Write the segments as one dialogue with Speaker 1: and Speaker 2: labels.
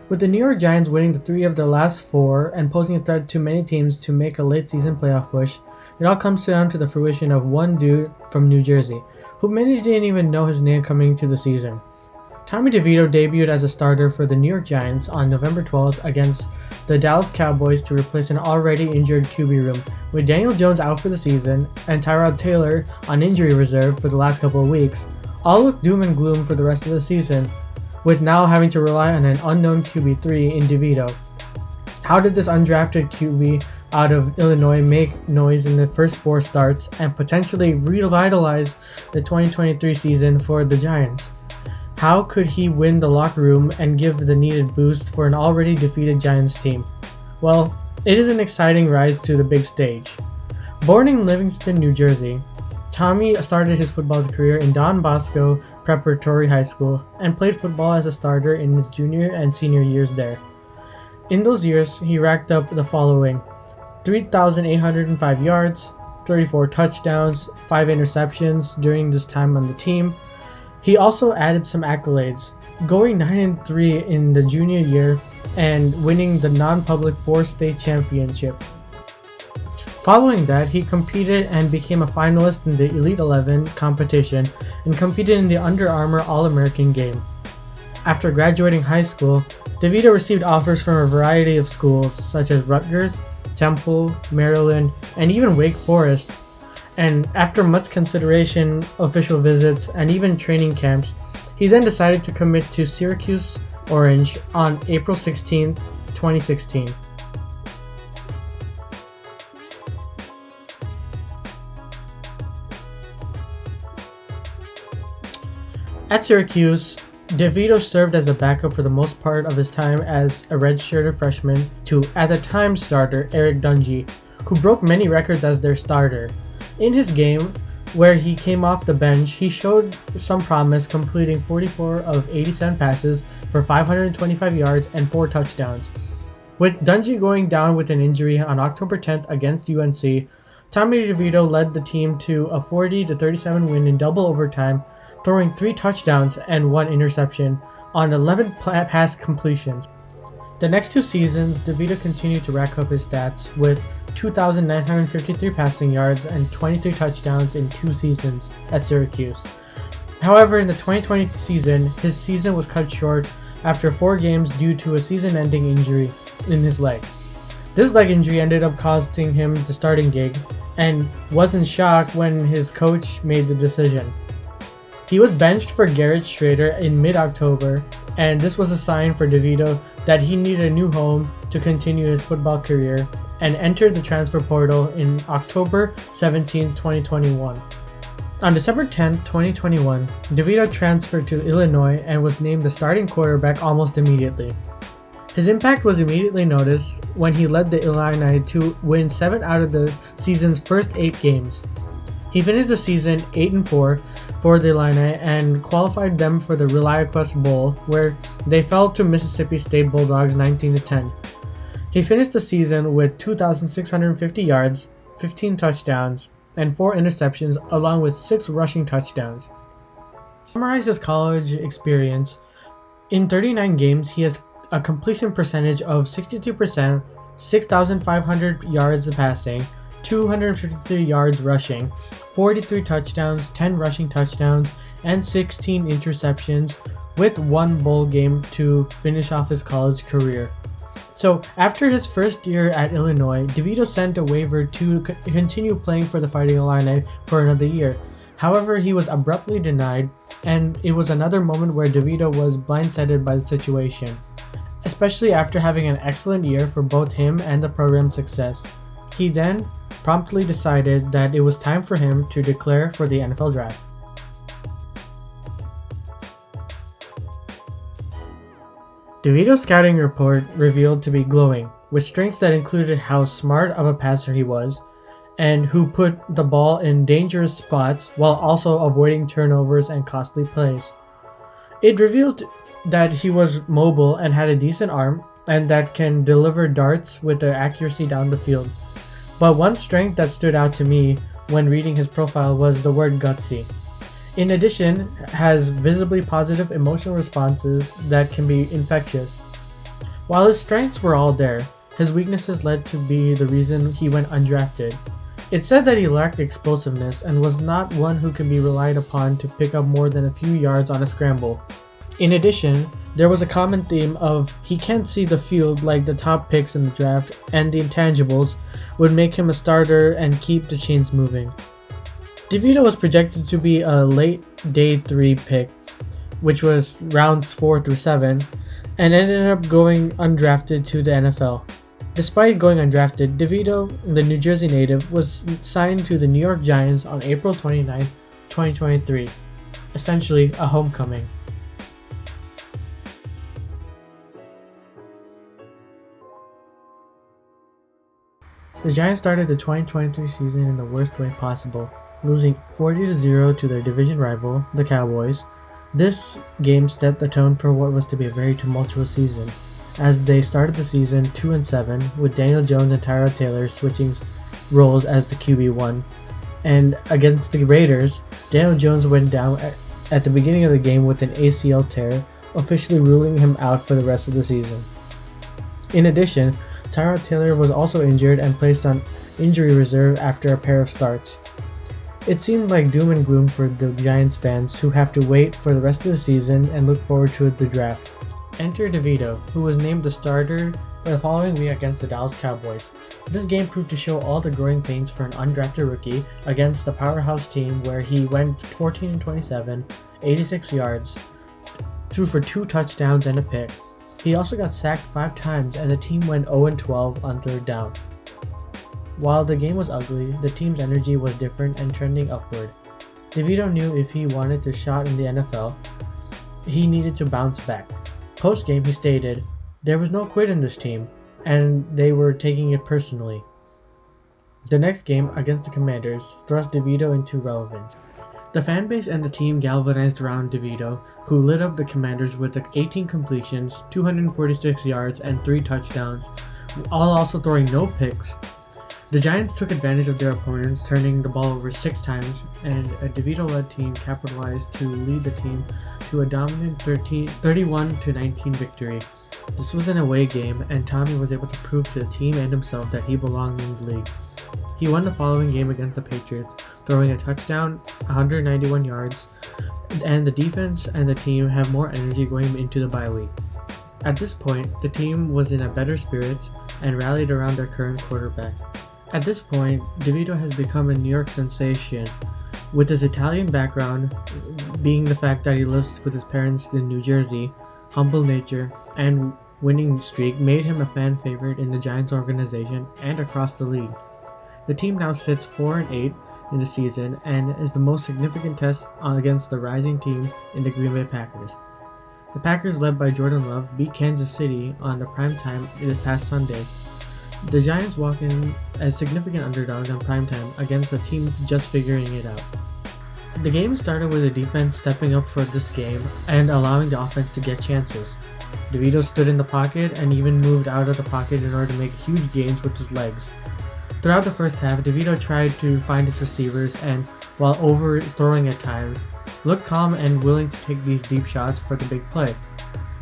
Speaker 1: With the New York Giants winning the 3 of their last 4 and posing a threat to many teams to make a late season playoff push, it all comes down to the fruition of one dude from New Jersey, who many didn't even know his name coming into the season. Tommy DeVito debuted as a starter for the New York Giants on November 12th against the Dallas Cowboys to replace an already injured QB room, with Daniel Jones out for the season and Tyrod Taylor on injury reserve for the last couple of weeks. All look doom and gloom for the rest of the season, with now having to rely on an unknown QB3 in DeVito. How did this undrafted QB out of Illinois make noise in the first 4 starts and potentially revitalize the 2023 season for the Giants? How could he win the locker room and give the needed boost for an already defeated Giants team? Well, it is an exciting rise to the big stage. Born in Livingston, New Jersey, Tommy started his football career in Don Bosco Preparatory High School and played football as a starter in his junior and senior years there. In those years, he racked up the following: 3,805 yards, 34 touchdowns, 5 interceptions during this time on the team. He also added some accolades, going 9-3 in the junior year and winning the non-public 4-state championship. Following that, he competed and became a finalist in the Elite 11 competition and competed in the Under Armour All-American game. After graduating high school, DeVito received offers from a variety of schools such as Rutgers, Temple, Maryland, and even Wake Forest. And after much consideration, official visits, and even training camps, he then decided to commit to Syracuse Orange on April 16, 2016. At Syracuse, DeVito served as a backup for the most part of his time as a redshirted freshman to, at the time, starter Eric Dungy, who broke many records as their starter. In his game, where he came off the bench, he showed some promise, completing 44 of 87 passes for 525 yards and 4 touchdowns. With Dungy going down with an injury on October 10th against UNC, Tommy DeVito led the team to a 40-37 win in double overtime, throwing 3 touchdowns and 1 interception on 11 pass completions. The next 2 seasons, DeVito continued to rack up his stats with 2,953 passing yards and 23 touchdowns in 2 seasons at Syracuse. However, in the 2020 season, his season was cut short after 4 games due to a season-ending injury in his leg. This leg injury ended up costing him the starting gig, and was in shock when his coach made the decision. He was benched for Garrett Schrader in mid-October, and this was a sign for DeVito that he needed a new home to continue his football career, and entered the transfer portal in October 17, 2021. On December 10, 2021, DeVito transferred to Illinois and was named the starting quarterback almost immediately. His impact was immediately noticed when he led the Illini to win 7 out of the season's first 8 games. He finished the season 8-4 for the Illini and qualified them for the ReliaQuest Bowl, where they fell to Mississippi State Bulldogs 19-10. He finished the season with 2,650 yards, 15 touchdowns, and 4 interceptions, along with 6 rushing touchdowns. To summarize his college experience, in 39 games, he has a completion percentage of 62%, 6,500 yards passing, 253 yards rushing, 43 touchdowns, 10 rushing touchdowns, and 16 interceptions, with 1 bowl game to finish off his college career. So, after his first year at Illinois, DeVito sent a waiver to continue playing for the Fighting Illini for another year. However, he was abruptly denied, and it was another moment where DeVito was blindsided by the situation, especially after having an excellent year for both him and the program's success. He then promptly decided that it was time for him to declare for the NFL draft. DeVito's scouting report revealed to be glowing, with strengths that included how smart of a passer he was, and who put the ball in dangerous spots while also avoiding turnovers and costly plays. It revealed that he was mobile and had a decent arm, and that can deliver darts with their accuracy down the field. But one strength that stood out to me when reading his profile was the word gutsy. In addition, has visibly positive emotional responses that can be infectious. While his strengths were all there, his weaknesses led to be the reason he went undrafted. It's said that he lacked explosiveness and was not one who could be relied upon to pick up more than a few yards on a scramble. In addition, there was a common theme of he can't see the field like the top picks in the draft, and the intangibles would make him a starter and keep the chains moving. DeVito was projected to be a late day 3 pick, which was rounds 4 through 7, and ended up going undrafted to the NFL. Despite going undrafted, DeVito, the New Jersey native, was signed to the New York Giants on April 29, 2023, essentially a homecoming. The Giants started the 2023 season in the worst way possible, losing 40-0 to their division rival, the Cowboys. This game set the tone for what was to be a very tumultuous season, as they started the season 2-7 with Daniel Jones and Tyrod Taylor switching roles as the QB1. And against the Raiders, Daniel Jones went down at the beginning of the game with an ACL tear, officially ruling him out for the rest of the season. In addition, Tyrod Taylor was also injured and placed on injury reserve after a pair of starts. It seemed like doom and gloom for the Giants fans, who have to wait for the rest of the season and look forward to the draft. Enter DeVito, who was named the starter for the following week against the Dallas Cowboys. This game proved to show all the growing pains for an undrafted rookie against the powerhouse team, where he went 14-27, 86 yards, threw for 2 touchdowns and a pick. He also got sacked 5 times, and the team went 0-12 on 3rd down. While the game was ugly, the team's energy was different and trending upward. DeVito knew if he wanted a shot in the NFL, he needed to bounce back. Post-game, he stated, "There was no quit in this team, and they were taking it personally." The next game against the Commanders thrust DeVito into relevance. The fanbase and the team galvanized around DeVito, who lit up the Commanders with 18 completions, 246 yards, and 3 touchdowns, all also throwing no picks. The Giants took advantage of their opponents, turning the ball over 6 times, and a DeVito-led team capitalized to lead the team to a dominant 31-19 victory. This was an away game, and Tommy was able to prove to the team and himself that he belonged in the league. He won the following game against the Patriots, throwing a touchdown, 191 yards, and the defense and the team have more energy going into the bye week. At this point, the team was in a better spirits and rallied around their current quarterback. At this point, DeVito has become a New York sensation, with his Italian background being the fact that he lives with his parents in New Jersey. Humble nature and winning streak made him a fan favorite in the Giants organization and across the league. The team now sits 4-8 in the season and is the most significant test against the rising team in the Green Bay Packers. The Packers, led by Jordan Love, beat Kansas City on the primetime this past Sunday. The Giants walk in as significant underdogs on primetime against a team just figuring it out. The game started with the defense stepping up for this game and allowing the offense to get chances. DeVito stood in the pocket and even moved out of the pocket in order to make huge gains with his legs. Throughout the first half, DeVito tried to find his receivers and, while overthrowing at times, looked calm and willing to take these deep shots for the big play.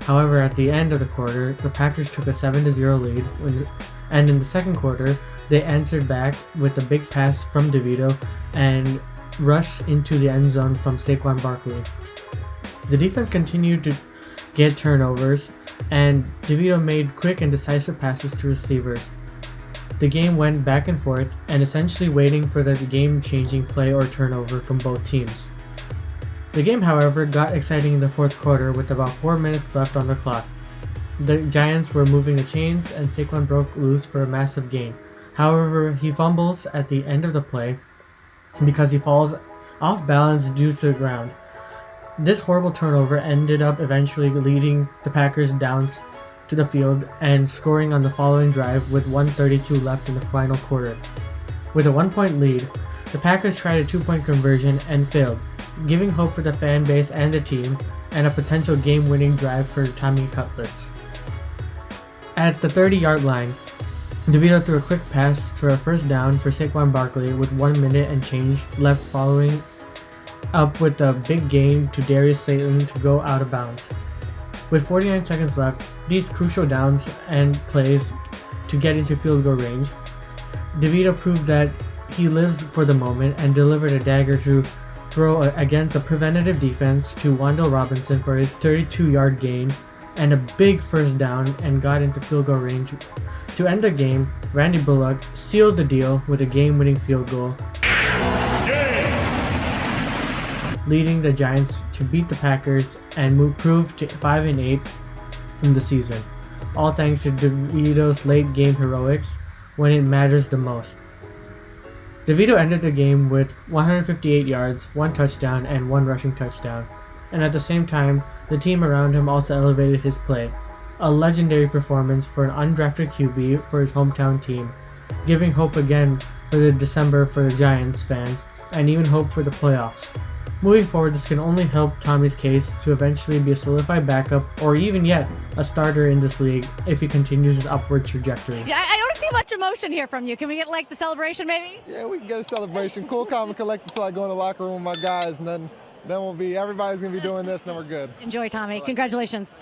Speaker 1: However, at the end of the quarter, the Packers took a 7-0 lead, and in the second quarter, they answered back with a big pass from DeVito and rushed into the end zone from Saquon Barkley. The defense continued to get turnovers, and DeVito made quick and decisive passes to receivers. The game went back and forth, and essentially waiting for the game-changing play or turnover from both teams. The game, however, got exciting in the fourth quarter with about 4 minutes left on the clock. The Giants were moving the chains, and Saquon broke loose for a massive gain. However, he fumbles at the end of the play because he falls off balance due to the ground. This horrible turnover ended up eventually leading the Packers down to the field and scoring on the following drive with 1:32 left in the final quarter. With a 1-point lead, the Packers tried a 2-point conversion and failed, giving hope for the fan base and the team and a potential game-winning drive for Tommy Cutlets. At the 30-yard line, DeVito threw a quick pass for a first down for Saquon Barkley with 1 minute and change left, following up with a big gain to Darius Slayton to go out of bounds. With 49 seconds left, these crucial downs and plays to get into field goal range, DeVito proved that he lives for the moment and delivered a dagger to throw against a preventative defense to Wandale Robinson for a 32-yard gain and a big first down, and got into field goal range. To end the game, Randy Bullock sealed the deal with a game-winning field goal, leading the Giants to beat the Packers and prove to 5-8 from the season. All thanks to DeVito's late-game heroics when it matters the most. DeVito ended the game with 158 yards, 1 touchdown, and 1 rushing touchdown, and at the same time, the team around him also elevated his play. A legendary performance for an undrafted QB for his hometown team, giving hope again for the December for the Giants fans, and even hope for the playoffs. Moving forward, this can only help Tommy's case to eventually be a solidified backup or even yet a starter in this league if he continues his upward trajectory.
Speaker 2: Yeah, I don't see much emotion here from you. Can we get like the celebration maybe?
Speaker 3: Yeah, we can get a celebration. Cool, calm, and collected until I go in the locker room with my guys, and then everybody's going to be doing this, and then we're good.
Speaker 2: Enjoy, Tommy. Congratulations.